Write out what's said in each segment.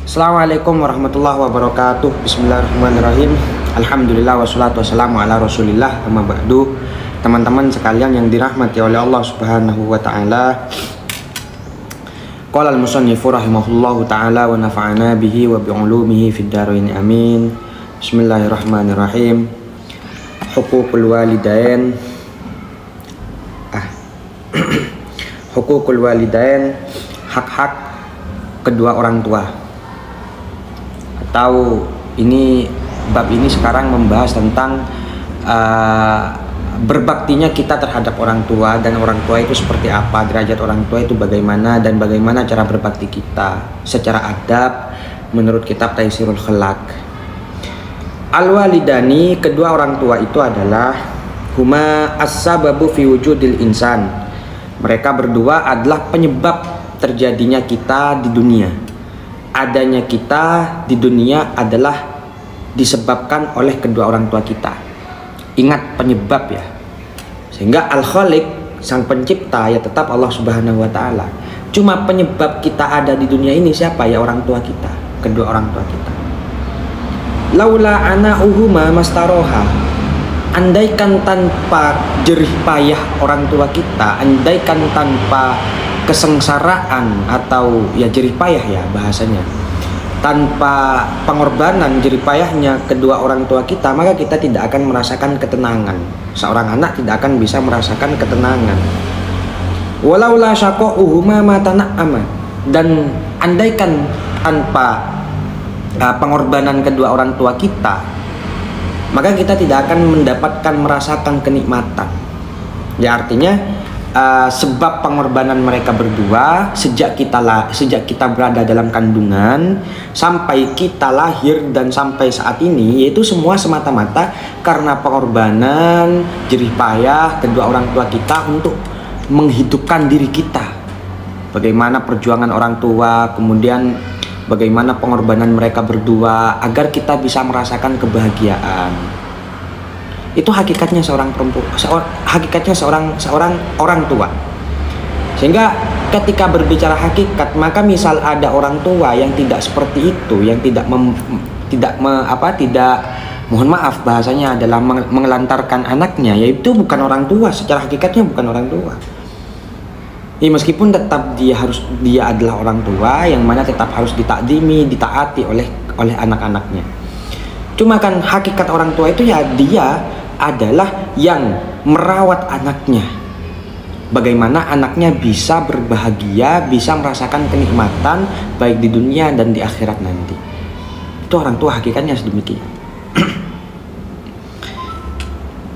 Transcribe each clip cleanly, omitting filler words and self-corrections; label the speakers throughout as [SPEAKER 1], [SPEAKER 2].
[SPEAKER 1] Assalamualaikum warahmatullahi wabarakatuh. Bismillahirrahmanirrahim. Alhamdulillah wassalatu wassalamu ala rasulillah. Amma ba'du. Teman-teman sekalian yang dirahmati oleh Allah subhanahu wa ta'ala, qala al-musannifu rahimahullahu ta'ala wa nafa'ana bihi wa bi'ulumihi fid dharain amin. Bismillahirrahmanirrahim. Hukukul walidain. Hukukul walidain, hak-hak kedua orang tua. Atau bab ini sekarang membahas tentang berbaktinya kita terhadap orang tua, dan orang tua itu seperti apa, derajat orang tua itu bagaimana, dan bagaimana cara berbakti kita secara adab menurut kitab Taisirul Khalaq. Al-walidani, kedua orang tua itu adalah huma as-sababu fi wujudil insan. Mereka berdua adalah penyebab terjadinya kita di dunia. Adanya kita di dunia adalah disebabkan oleh kedua orang tua kita. Ingat penyebab ya. Sehingga Al-Khaliq, sang pencipta, ya tetap Allah subhanahu wa ta'ala. Cuma penyebab kita ada di dunia ini siapa? Ya orang tua kita, kedua orang tua kita. Laula ana'uhuma mastaroha. Andaikan tanpa jerih payah orang tua kita, andaikan tanpa kesengsaraan atau ya jerih payah ya bahasanya, tanpa pengorbanan jerih payahnya kedua orang tua kita, maka kita tidak akan merasakan ketenangan. Seorang anak tidak akan bisa merasakan ketenangan. Walau la syaqa'uhuma ma tana'ama. Dan andaikan tanpa pengorbanan kedua orang tua kita, maka kita tidak akan mendapatkan merasakan kenikmatan. Ya artinya sebab pengorbanan mereka berdua sejak kita berada dalam kandungan sampai kita lahir dan sampai saat ini, yaitu semua semata-mata karena pengorbanan jerih payah kedua orang tua kita untuk menghidupkan diri kita. Bagaimana perjuangan orang tua, kemudian bagaimana pengorbanan mereka berdua agar kita bisa merasakan kebahagiaan. Itu hakikatnya seorang orang tua. Sehingga ketika berbicara hakikat, maka misal ada orang tua yang tidak seperti itu, yang mohon maaf bahasanya adalah mengelantarkan anaknya, yaitu bukan orang tua, secara hakikatnya bukan orang tua. Ya, meskipun tetap dia adalah orang tua yang mana tetap harus ditakdimi, ditaati oleh anak-anaknya. Cuma kan hakikat orang tua itu ya dia adalah yang merawat anaknya. Bagaimana anaknya bisa berbahagia, bisa merasakan kenikmatan baik di dunia dan di akhirat nanti. Itu orang tua hakikatnya sedemikian.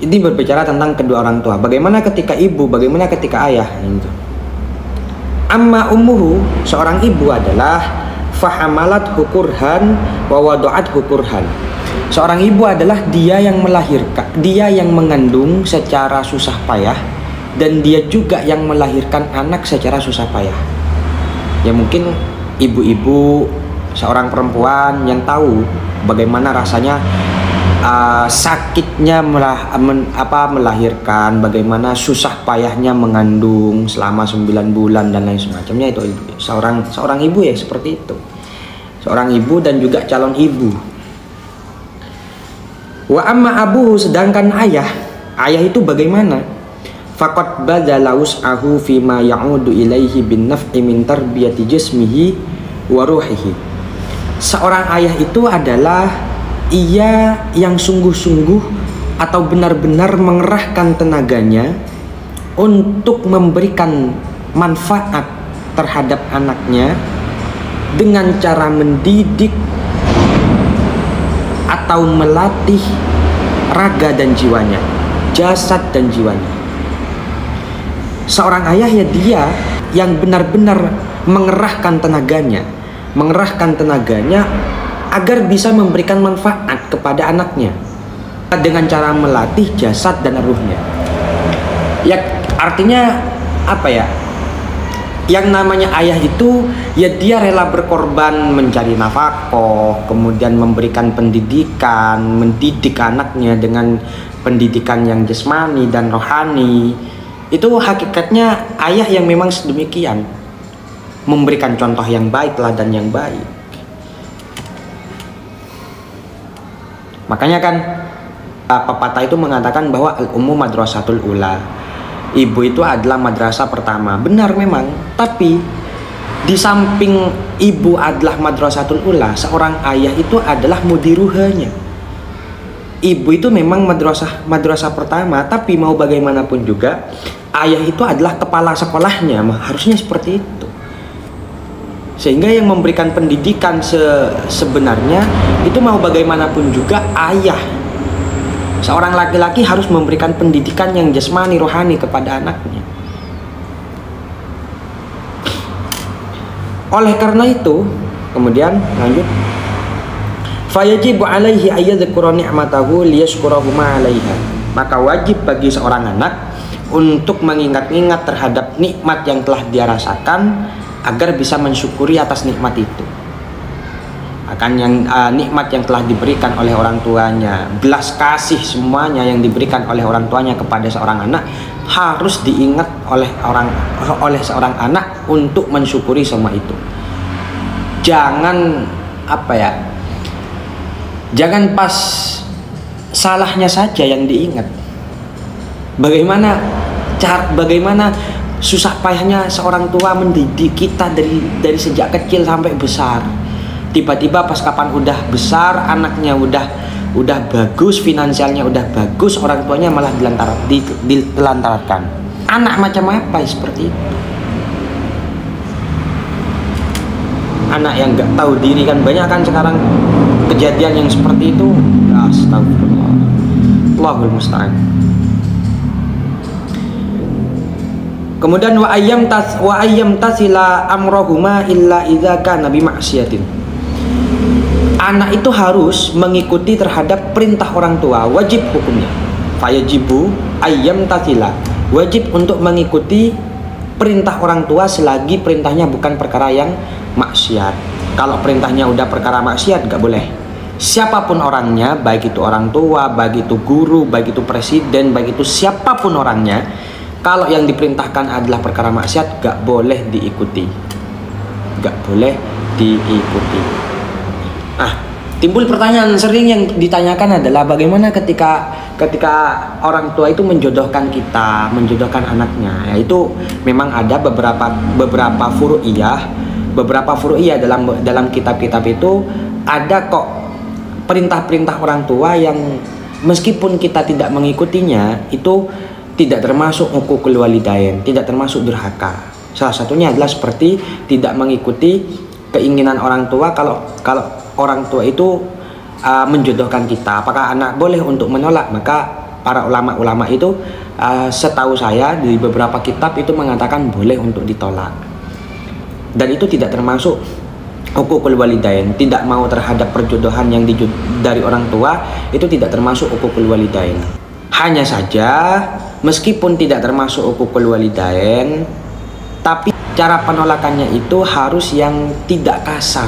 [SPEAKER 1] Ini berbicara tentang kedua orang tua. Bagaimana ketika ibu, bagaimana ketika ayah gitu. Amma ummuhu, seorang ibu adalah fahamalat hukurhan wa wadu'at hukurhan. Seorang ibu adalah dia yang melahirkan, dia yang mengandung secara susah payah, dan dia juga yang melahirkan anak secara susah payah. Ya mungkin ibu-ibu, seorang perempuan yang tahu bagaimana rasanya sakitnya melahirkan, bagaimana susah payahnya mengandung selama 9 bulan dan lain semacamnya. Itu seorang ibu ya seperti itu. Seorang ibu dan juga calon ibu. Wa amma abuhu, sedangkan ayah itu bagaimana? Faqad badala wus'ahu fima ya'udu ilaihi bin naf'i min tarbiyati jismihi wa ruhihi. Seorang ayah itu adalah ia yang sungguh-sungguh atau benar-benar mengerahkan tenaganya untuk memberikan manfaat terhadap anaknya dengan cara mendidik atau melatih raga dan jiwanya, jasad dan jiwanya. Seorang ayah ya dia yang benar-benar mengerahkan tenaganya agar bisa memberikan manfaat kepada anaknya dengan cara melatih jasad dan ruhnya. Ya artinya apa ya? Yang namanya ayah itu ya dia rela berkorban mencari nafkah, kemudian memberikan pendidikan, mendidik anaknya dengan pendidikan yang jasmani dan rohani. Itu hakikatnya ayah yang memang sedemikian, memberikan contoh yang baik, teladan yang baik. Makanya kan pepatah itu mengatakan bahwa al-ummu madrasatul ula. Ibu itu adalah madrasah pertama. Benar memang, tapi di samping ibu adalah madrasatul ula, seorang ayah itu adalah mudiruhanya. Ibu itu memang madrasah pertama, tapi mau bagaimanapun juga ayah itu adalah kepala sekolahnya, harusnya seperti itu. Sehingga yang memberikan pendidikan sebenarnya itu mau bagaimanapun juga ayah. Seorang laki-laki harus memberikan pendidikan yang jasmani rohani kepada anaknya. Oleh karena itu, kemudian lanjut, fayajibu alaihi ayyadhkura ni'matahu liyashkurahu ma 'alaiha. Maka wajib bagi seorang anak untuk mengingat-ingat terhadap nikmat yang telah dia rasakan agar bisa mensyukuri atas nikmat itu. Akan yang nikmat yang telah diberikan oleh orang tuanya, belas kasih semuanya yang diberikan oleh orang tuanya kepada seorang anak harus diingat oleh seorang anak untuk mensyukuri semua itu. Jangan jangan pas salahnya saja yang diingat. Bagaimana susah payahnya seorang tua mendidik kita dari sejak kecil sampai besar. Tiba-tiba pas kapan udah besar, anaknya udah bagus, finansialnya udah bagus, orang tuanya malah dilantarkan. Anak macam apa seperti itu? Anak yang nggak tahu diri kan banyak kan sekarang kejadian yang seperti itu. Astagfirullah. Allahul musta'an. Kemudian wa ayyam tasila amrohuma illa idza kana bi maksiatin. Anak itu harus mengikuti terhadap perintah orang tua, wajib hukumnya. Fayajibu ayyam tasila, wajib untuk mengikuti perintah orang tua selagi perintahnya bukan perkara yang maksiat. Kalau perintahnya udah perkara maksiat gak boleh. Siapapun orangnya, baik itu orang tua, baik itu guru, baik itu presiden, baik itu siapapun orangnya, kalau yang diperintahkan adalah perkara maksiat, gak boleh diikuti. Gak boleh diikuti. Timbul pertanyaan sering yang ditanyakan adalah bagaimana ketika orang tua itu menjodohkan anaknya. Yaitu memang ada beberapa furu'iyah dalam kitab-kitab itu ada kok perintah-perintah orang tua yang meskipun kita tidak mengikutinya itu tidak termasuk uququl walidain, tidak termasuk durhaka. Salah satunya adalah seperti tidak mengikuti keinginan orang tua kalau orang tua itu menjodohkan kita. Apakah anak boleh untuk menolak? Maka para ulama-ulama itu setahu saya di beberapa kitab itu mengatakan boleh untuk ditolak. Dan itu tidak termasuk uququl walidain. Tidak mau terhadap perjodohan yang dari orang tua itu tidak termasuk uququl walidain. Hanya saja meskipun tidak termasuk uququl walidain, tapi cara penolakannya itu harus yang tidak kasar.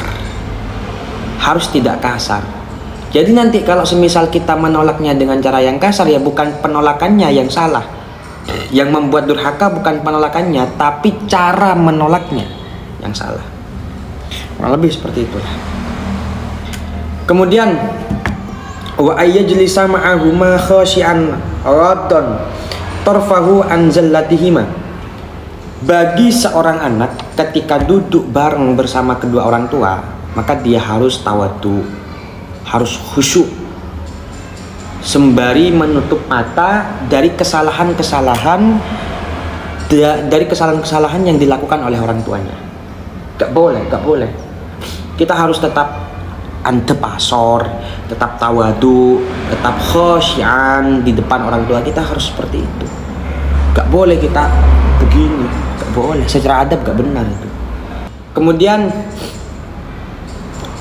[SPEAKER 1] Harus tidak kasar. Jadi nanti kalau semisal kita menolaknya dengan cara yang kasar, ya bukan penolakannya yang salah. Yang membuat durhaka bukan penolakannya, tapi cara menolaknya yang salah. Kurang lebih seperti itulah. Kemudian wa ayyajlisa ma'ahuma khashi'an raddan tarfahu an zallatihima. Bagi seorang anak ketika duduk bareng bersama kedua orang tua, maka dia harus tawadu, harus khusyuk, sembari menutup mata dari kesalahan-kesalahan yang dilakukan oleh orang tuanya. Gak boleh. Kita harus tetap antepasor, tetap tawadu, tetap khosyan di depan orang tua kita, harus seperti itu. Gak boleh kita begini, gak boleh. Secara adab gak benar itu. Kemudian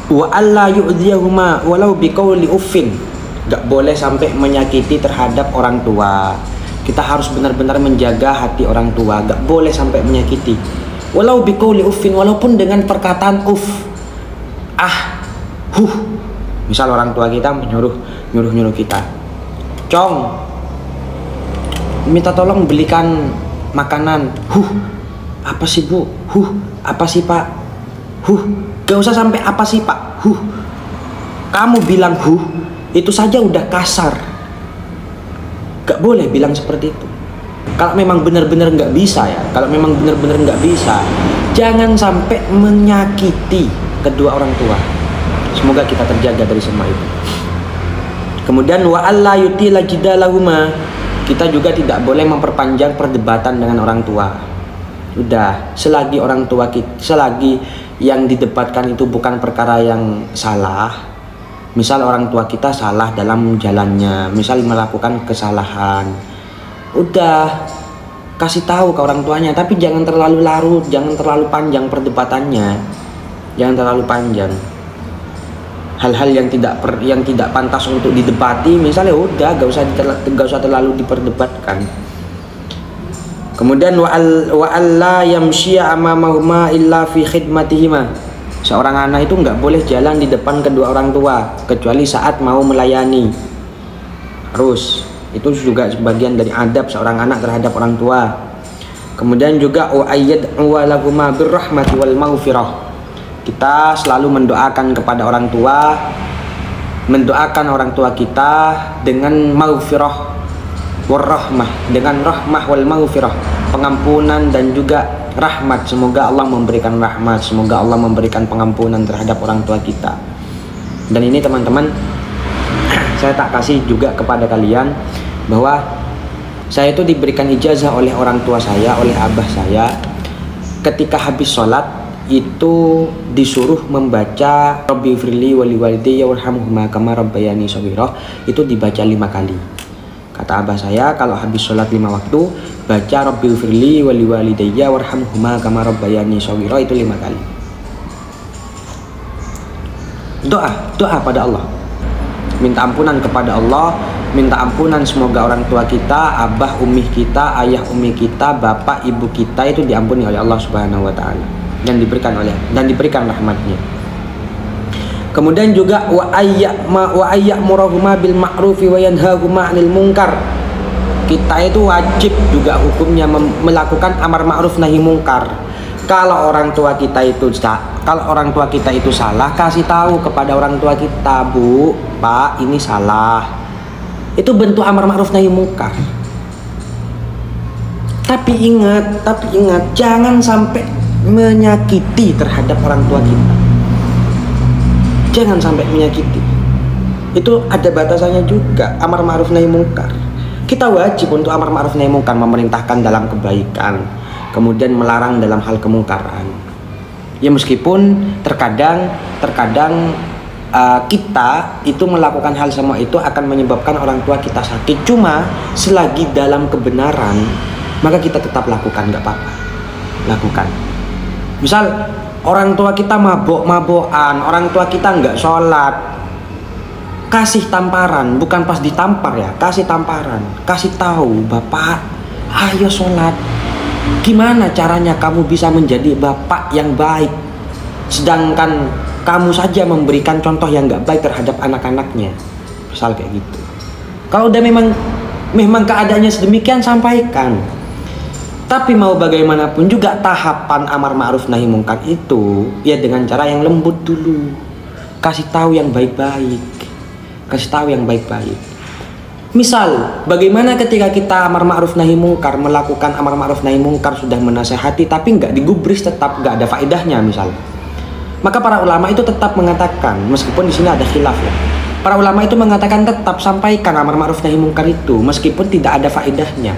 [SPEAKER 1] wa alla yu'dhiyahuma walau biqauli uffin. Gak boleh sampai menyakiti terhadap orang tua. Kita harus benar-benar menjaga hati orang tua. Gak boleh sampai menyakiti. Walau biqauli uffin, walaupun dengan perkataan uff, misal orang tua kita nyuruh kita, Cong, minta tolong belikan makanan. Apa sih bu? Apa sih pak? Gak usah sampai apa sih pak? Kamu bilang itu saja udah kasar. Gak boleh bilang seperti itu. Kalau memang benar-benar nggak bisa ya, kalau memang benar-benar nggak bisa, jangan sampai menyakiti kedua orang tua. Semoga kita terjaga dari semua itu. Kemudian wa alla yutila jidalahuma, kita juga tidak boleh memperpanjang perdebatan dengan orang tua. Udah, selagi orang tua kita, selagi yang didebatkan itu bukan perkara yang salah. Misal orang tua kita salah dalam jalannya, misal melakukan kesalahan, udah kasih tahu ke orang tuanya, tapi jangan terlalu larut, jangan terlalu panjang perdebatannya, jangan terlalu panjang. Hal-hal yang tidak pantas untuk didebati, misalnya udah gak usah terlalu diperdebatkan. Kemudian wa alla yamshiya amamahuma illa fi khidmatihima. Seorang anak itu nggak boleh jalan di depan kedua orang tua kecuali saat mau melayani. Harus, itu juga sebagian dari adab seorang anak terhadap orang tua. Kemudian juga wa ayyad'u lahuma birrahmati wal maghfirah. Kita selalu mendoakan kepada orang tua, mendoakan orang tua kita dengan maghfirah warahmah, dengan rahmah wal maghfirah, pengampunan dan juga rahmat. Semoga Allah memberikan rahmat, semoga Allah memberikan pengampunan terhadap orang tua kita. Dan ini teman-teman, saya tak kasih juga kepada kalian bahwa saya itu diberikan ijazah oleh orang tua saya, oleh abah saya, ketika habis sholat itu disuruh membaca Rabbi firli wali walidayya warhamhuma kama rabbayani shaghira, itu dibaca 5 kali. Kata abah saya, kalau habis sholat 5 waktu, baca Rabbi firli wali walidayya warhamhuma kama rabbayani shaghira, itu 5 kali. Doa pada Allah, minta ampunan kepada Allah, minta ampunan semoga orang tua kita, abah ummi kita, ayah ummi kita, bapak ibu kita itu diampuni oleh Allah Subhanahu wa taala dan diberikan rahmatnya. Kemudian juga wa ayyamurahuma bil ma'rufi wa yanhahuma 'anil munkar. Kita itu wajib juga hukumnya melakukan amar ma'ruf nahi munkar. Kalau orang tua kita itu salah, kasih tahu kepada orang tua kita, Bu, Pak, ini salah. Itu bentuk amar ma'ruf nahi munkar. Tapi ingat, jangan sampai menyakiti terhadap orang tua kita. Jangan sampai menyakiti. Itu ada batasannya juga, amar ma'ruf nahi munkar. Kita wajib untuk amar ma'ruf nahi munkar, memerintahkan dalam kebaikan, kemudian melarang dalam hal kemungkaran. Ya meskipun terkadang kita itu melakukan hal semua itu akan menyebabkan orang tua kita sakit. Cuma selagi dalam kebenaran, maka kita tetap lakukan, nggak apa-apa, lakukan. Misal orang tua kita mabok-mabokan, orang tua kita nggak sholat, kasih tamparan, bukan pas ditampar ya, kasih tamparan, kasih tahu, Bapak, ayo sholat. Gimana caranya kamu bisa menjadi bapak yang baik, sedangkan kamu saja memberikan contoh yang nggak baik terhadap anak-anaknya, misal kayak gitu. Kalau udah memang keadaannya sedemikian, sampaikan. Tapi mau bagaimanapun juga tahapan amar ma'ruf nahi munkar itu ya dengan cara yang lembut dulu. Kasih tahu yang baik-baik. Kasih tahu yang baik-baik. Misal, bagaimana ketika kita amar ma'ruf nahi munkar, melakukan amar ma'ruf nahi munkar, sudah menasehati tapi nggak digubris, tetap nggak ada faedahnya misal. Maka para ulama itu tetap mengatakan, meskipun di sini ada khilaf ya. Para ulama itu mengatakan tetap sampaikan amar ma'ruf nahi munkar itu meskipun tidak ada faedahnya.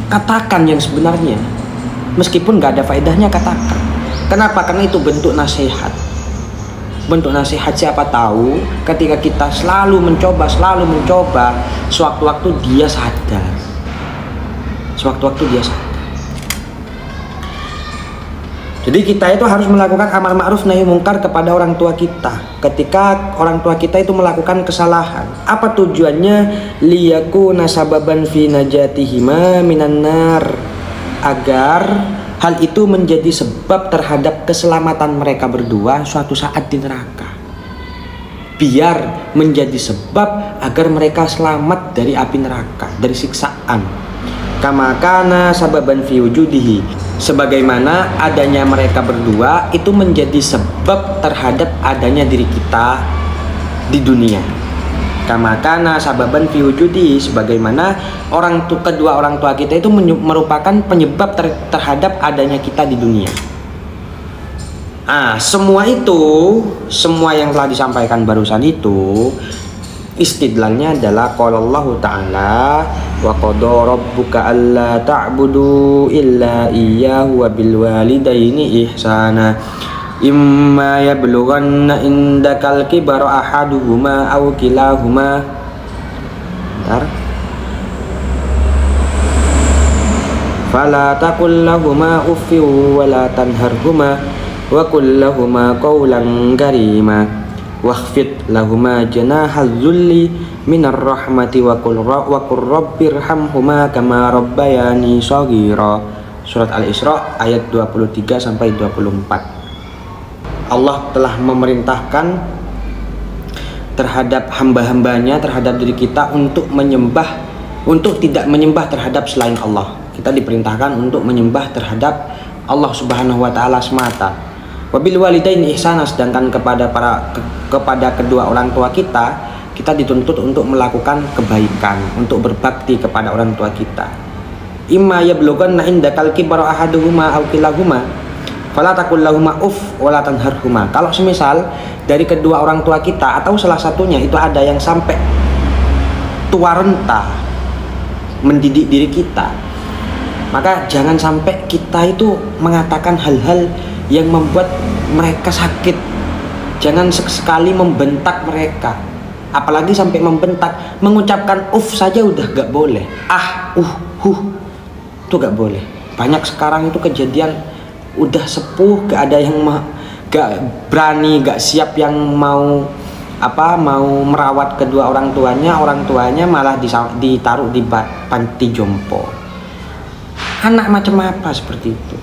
[SPEAKER 1] Katakan yang sebenarnya, meskipun nggak ada faedahnya, katakan. Kenapa? Karena itu bentuk nasihat. Bentuk nasihat, siapa tahu ketika kita selalu mencoba, sewaktu-waktu dia sadar. Jadi kita itu harus melakukan amar ma'ruf nahi munkar kepada orang tua kita ketika orang tua kita itu melakukan kesalahan. Apa tujuannya? Liyakuna sababan fi najatihima minan nar, agar hal itu menjadi sebab terhadap keselamatan mereka berdua suatu saat di neraka. Biar menjadi sebab agar mereka selamat dari api neraka, dari siksaan. Kama kana sababan fi wujudihi, sebagaimana adanya mereka berdua itu menjadi sebab terhadap adanya diri kita di dunia. Kama kana sababan fi wujudi, sebagaimana kedua orang tua kita itu merupakan penyebab terhadap adanya kita di dunia. Semua yang telah disampaikan barusan itu istidlalnya adalah qala Allah Ta'ala wa qada rabbuka alla ta'budu illa iyyahu wa bil walidaini ihsana imma yablughanna indakal kibara ahaduhuma aw kilahuma. Fala taqul lahuma uffin wa la tanharhuma wa qul lahuma qawlan karima wakhfid lahuma janahal dhulli minar rahmati wa qur rabbirhamhuma kama rabbayani shaghira. Surat Al-Isra ayat 23 sampai 24. Allah telah memerintahkan terhadap hamba-hambanya, terhadap diri kita untuk tidak menyembah terhadap selain Allah. Kita diperintahkan untuk menyembah terhadap Allah Subhanahu wa Ta'ala semata. Wabil walidaini ihsana, sedangkan kepada kedua orang tua kita dituntut untuk melakukan kebaikan, untuk berbakti kepada orang tua kita. Imma yablughanna indakal kibara ahaduhuma aw kilahuma fala taqul lahuma uff wa la tanharhuma. Kalau semisal dari kedua orang tua kita atau salah satunya itu ada yang sampai tua renta mendidik diri kita, maka jangan sampai kita itu mengatakan hal-hal yang membuat mereka sakit. Jangan sekali membentak mereka, apalagi sampai membentak. Mengucapkan uff saja udah gak boleh, itu gak boleh. Banyak sekarang itu kejadian udah sepuh, gak ada yang gak berani, gak siap yang mau merawat kedua orang tuanya malah ditaruh di panti jompo. Anak macam apa seperti itu?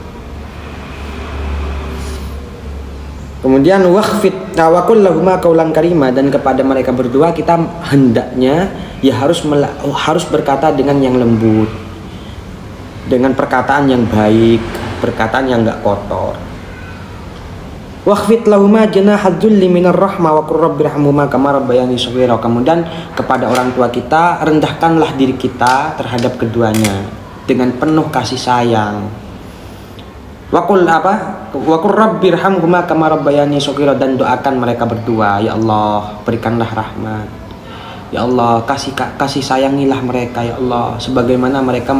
[SPEAKER 1] Kemudian wakhfid tawakul lahuma qaulan karima, dan kepada mereka berdua kita hendaknya ya harus berkata dengan yang lembut, dengan perkataan yang baik, perkataan yang enggak kotor. Wakhfid lahuma janahal dhulli minar rahmah wa qur rabbirhamhuma kama rabbayani shaghira. Kemudian kepada orang tua kita rendahkanlah diri kita terhadap keduanya dengan penuh kasih sayang. Wa qul rabbirhamhuma kama rabbayani shaghira, dan doakan mereka berdua, ya Allah berikanlah rahmat, ya Allah kasih sayangilah mereka, ya Allah sebagaimana mereka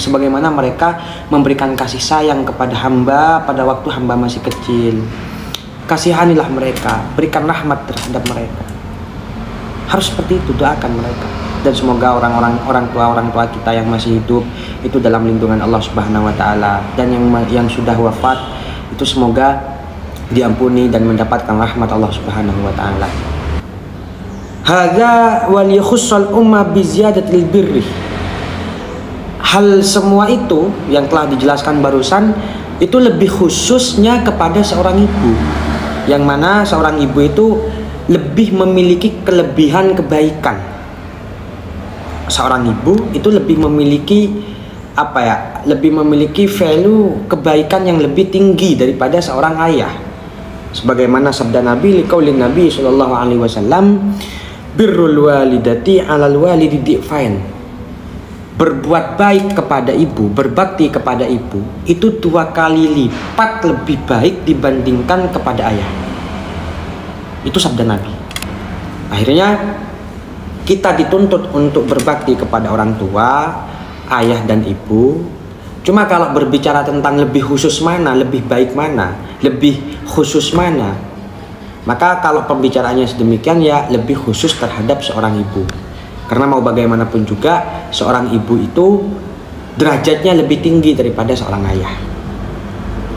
[SPEAKER 1] sebagaimana mereka memberikan kasih sayang kepada hamba pada waktu hamba masih kecil. Kasihanilah mereka, berikan rahmat terhadap mereka. Harus seperti itu, doakan mereka. Dan semoga orang tua kita yang masih hidup itu dalam lindungan Allah Subhanahu wa Ta'ala, dan yang sudah wafat itu semoga diampuni dan mendapatkan rahmat Allah Subhanahu wa Ta'ala. Hadza wal yakhussal umma bi ziyadatil birri. Hal semua itu yang telah dijelaskan barusan itu lebih khususnya kepada seorang ibu, yang mana seorang ibu itu lebih memiliki kelebihan kebaikan. Seorang ibu itu lebih memiliki lebih memiliki value kebaikan yang lebih tinggi daripada seorang ayah. Sebagaimana sabda Nabi liqaulin Nabi sallallahu alaihi wasallam, birrul walidati 'alal walidi difain. Berbuat baik kepada ibu, berbakti kepada ibu itu 2 kali lipat lebih baik dibandingkan kepada ayah. Itu sabda Nabi. Akhirnya kita dituntut untuk berbakti kepada orang tua, ayah dan ibu. Cuma kalau berbicara tentang lebih khusus mana, lebih baik mana, lebih khusus mana, maka kalau pembicaraannya sedemikian ya lebih khusus terhadap seorang ibu. Karena mau bagaimanapun juga seorang ibu itu derajatnya lebih tinggi daripada seorang ayah.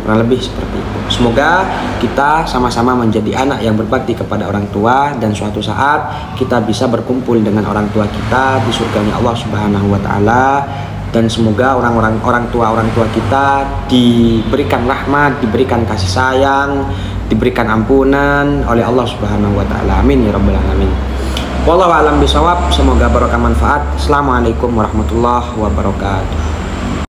[SPEAKER 1] Kurang lebih seperti itu. Semoga kita sama-sama menjadi anak yang berbakti kepada orang tua, dan suatu saat kita bisa berkumpul dengan orang tua kita di surganya Allah Subhanahu wa Ta'ala. Dan semoga orang tua kita diberikan rahmat, diberikan kasih sayang, diberikan ampunan oleh Allah Subhanahu wa Ta'ala. Amin ya rabbal alamin. Wallahu a'lam bishawab. Semoga barokah manfaat. Assalamualaikum warahmatullahi wabarakatuh.